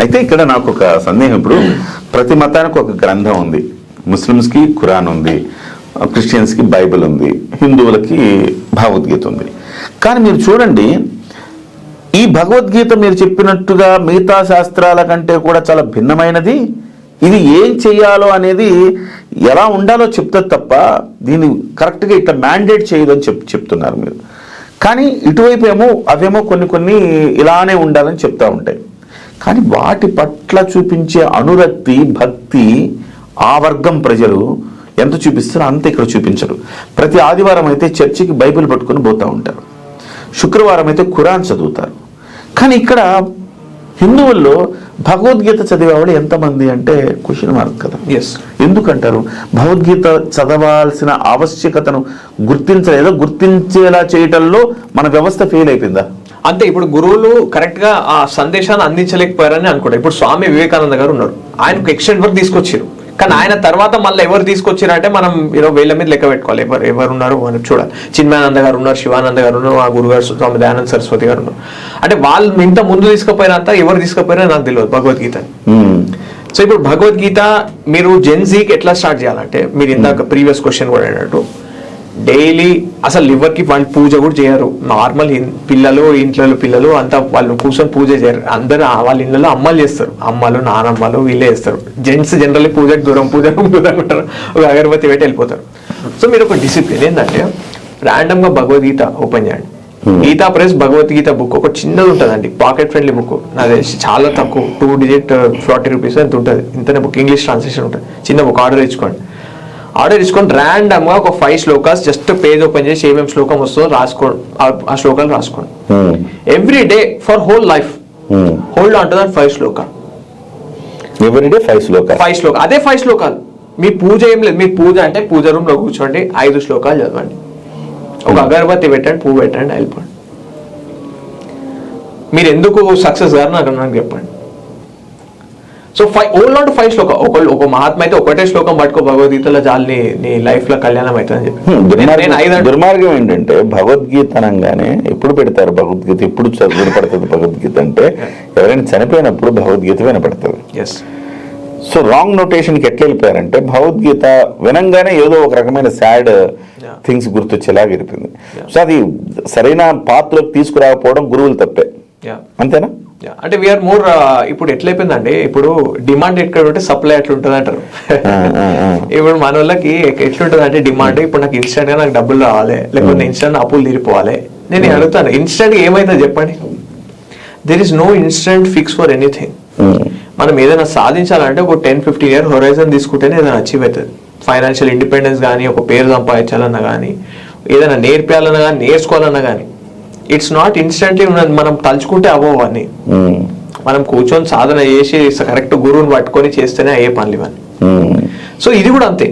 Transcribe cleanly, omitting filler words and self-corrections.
అయితే ఇక్కడ నాకు ఒక సందేహం. ఇప్పుడు ప్రతి మతానికి ఒక గ్రంథం ఉంది. ముస్లిమ్స్కి ఖురాన్ ఉంది, క్రిస్టియన్స్కి బైబిల్ ఉంది, హిందువులకి భగవద్గీత ఉంది. కానీ మీరు చూడండి, ఈ భగవద్గీత మీరు చెప్పినట్టుగా మిగతా శాస్త్రాల కంటే కూడా చాలా భిన్నమైనది. ఇది ఏం చెయ్యాలో అనేది, ఎలా ఉండాలో చెప్తుంది తప్ప దీన్ని కరెక్ట్గా ఇట్లా మ్యాండేట్ చేయదని చెప్తున్నారు మీరు. కానీ ఇటువైపు ఏమో అవేమో కొన్ని ఇలానే ఉండాలని చెప్తూ ఉంటాయి. కానీ వాటి పట్ల చూపించే అనురక్తి, భక్తి ఆ వర్గం ప్రజలు ఎంత చూపిస్తారో అంత ఇక్కడ చూపించరు. ప్రతి ఆదివారం అయితే చర్చికి బైబిల్ పట్టుకొని పోతూ ఉంటారు, శుక్రవారం అయితే ఖురాన్ చదువుతారు. కానీ ఇక్కడ హిందువుల్లో భగవద్గీత చదివేవాళ్ళు ఎంతమంది అంటే క్వశ్చన్ మార్క్ కదా. ఎందుకంటారు? భగవద్గీత చదవాల్సిన ఆవశ్యకతను గుర్తించేలా చేయటంలో మన వ్యవస్థ ఫెయిల్ అయిపోయిందా? అంతే. ఇప్పుడు గురువులు కరెక్ట్ గా ఆ సందేశాన్ని అందించలేకపోయారని అనుకుంటా. ఇప్పుడు స్వామి వివేకానంద గారు ఉన్నారు, ఆయనకు ఎక్స్టెంట్ వరకు తీసుకొచ్చారు. కానీ ఆయన తర్వాత మళ్ళీ ఎవరు తీసుకొచ్చారంటే మనం వేళ్ళ మీద లెక్క పెట్టుకోవాలి. ఎవరు ఉన్నారు మనం చూడాలి. చిన్మయానంద గారు ఉన్నారు, శివానంద గారు ఉన్నారు, ఆ గురుగారు స్వామి దయానంద సరస్వతి గారు ఉన్నారు. అంటే వాళ్ళు ఇంత ముందు తీసుకుపోయినంత ఎవరు తీసుకుపోయారో నాకు తెలియదు భగవద్గీత. సో ఇప్పుడు భగవద్గీత మీరు జెన్జీకి ఎట్లా స్టార్ట్ చేయాలంటే, మీరు ఇందాక ప్రీవియస్ క్వశ్చన్ కూడా అన్నట్టు, డైలీ అసలు లివర్కి వాళ్ళు పూజ కూడా చేయరు. నార్మల్ పిల్లలు, ఇంట్లో పిల్లలు అంతా వాళ్ళు కూర్చొని పూజ చేయరు. అందరూ వాళ్ళ ఇళ్ళలో అమ్మలు చేస్తారు, అమ్మలు నానమ్మలు వీళ్ళే చేస్తారు. జెంట్స్ జనరల్లీ పూజకు దూరం ఉంటారు, ఒక అగరబత్తి పెట్టి వెళ్ళిపోతారు. సో మీరు ఒక డిసిప్లిన్ ఏంటంటే, ర్యాండమ్ గా భగవద్గీత ఓపెన్ చేయండి. గీతా ప్రెస్ భగవద్గీత బుక్ ఒక చిన్నది ఉంటుందండి, పాకెట్ ఫ్రెండ్లీ బుక్. నాది చాలా తక్కువ, 2 digit 40 rupees ఎంత ఉంటుంది. ఇంతనే బుక్, ఇంగ్లీష్ ట్రాన్స్లేషన్ ఉంటుంది. చిన్న బుక్ ఆర్డర్ ఇచ్చుకోండి. ఆర్డర్ ఇచ్చుకొని ర్యాండమ్ గా ఒక 5 శ్లోకాస్ జస్ట్ పేజ్ ఓపెన్ చేసి ఏమేమి శ్లోకం వస్తుందో రాసుకోండి, ఆ శ్లోకాలు రాసుకోండి. Every day for whole life hold on to that 5 shloka. Every day 5 shloka. అదే 5 శ్లోకాలు. మీ పూజ ఏం లేదు, మీ పూజ అంటే పూజ రూమ్ లో కూర్చోండి, 5 శ్లోకాలు చదవండి, ఒక అగరబత్తి పెట్టండి, పువ్వు పెట్టండి, వెళ్ళిపోండి. మీరు ఎందుకు సక్సెస్ గారు నాకు చెప్పండి. సో ఓన్లీ 5 శ్లోక. ఒక మహాత్మ అయితే ఒకటే శ్లోకం పట్టుకో భగవద్గీతలో చాలు, నీ లైఫ్ లో కళ్యాణం అవుతుందని చెప్పి. దుర్మార్గం ఏంటంటే, భగవద్గీత అనగానే ఎప్పుడు పెడతారు భగవద్గీత, ఎప్పుడు వినపడుతుంది భగవద్గీత అంటే ఎవరైనా చనిపోయినప్పుడు భగవద్గీత వినపడుతుంది. సో రాంగ్ నోటేషన్కి ఎట్లా వెళ్ళిపోయారంటే, భగవద్గీత వినంగానే ఏదో ఒక రకమైన సాడ్ థింగ్స్ గుర్తొచ్చేలాగా వెళ్ళిపోయింది. సో అది సరైన పాత్రలోకి తీసుకురాకపోవడం గురువులు తప్పే, అంతేనా? అంటే వీఆర్ మోర్ ఇప్పుడు ఎట్లయిపోయిందండి, ఇప్పుడు డిమాండ్ ఎక్కడ ఉంటే సప్లై ఎట్లా ఉంటుంది అంటారు. ఇప్పుడు మన వాళ్ళకి ఎట్లుంటుంది అంటే డిమాండ్, ఇప్పుడు నాకు ఇన్స్టెంట్ గా నాకు డబ్బులు రావాలి, లేకపోతే ఇన్స్టెంట్ అప్పులు తీరిపోవాలి. నేను అడుగుతాను, ఇన్స్టెంట్ గా ఏమైతే చెప్పండి? There is no instant fix for anything. మనం ఏదైనా సాధించాలంటే ఒక 10-15 year హొరైజన్ తీసుకుంటేనే ఏదైనా అచీవ్ అవుతుంది. ఫైనాన్షియల్ ఇండిపెండెన్స్ కానీ, ఒక పేరు సంపాదించాలన్నా కానీ, ఏదైనా నేర్పాలన్నా కానీ, నేర్చుకోవాలన్నా కానీ, ఇట్స్ నాట్ ఇన్స్టెంట్లీ మనం తలుచుకుంటే అవ్వవు అన్ని. మనం కూర్చొని సాధన చేసి కరెక్ట్ గురువుని పట్టుకొని చేస్తేనే అయ్యే పనులు ఇవన్నీ. సో ఇది కూడా అంతే.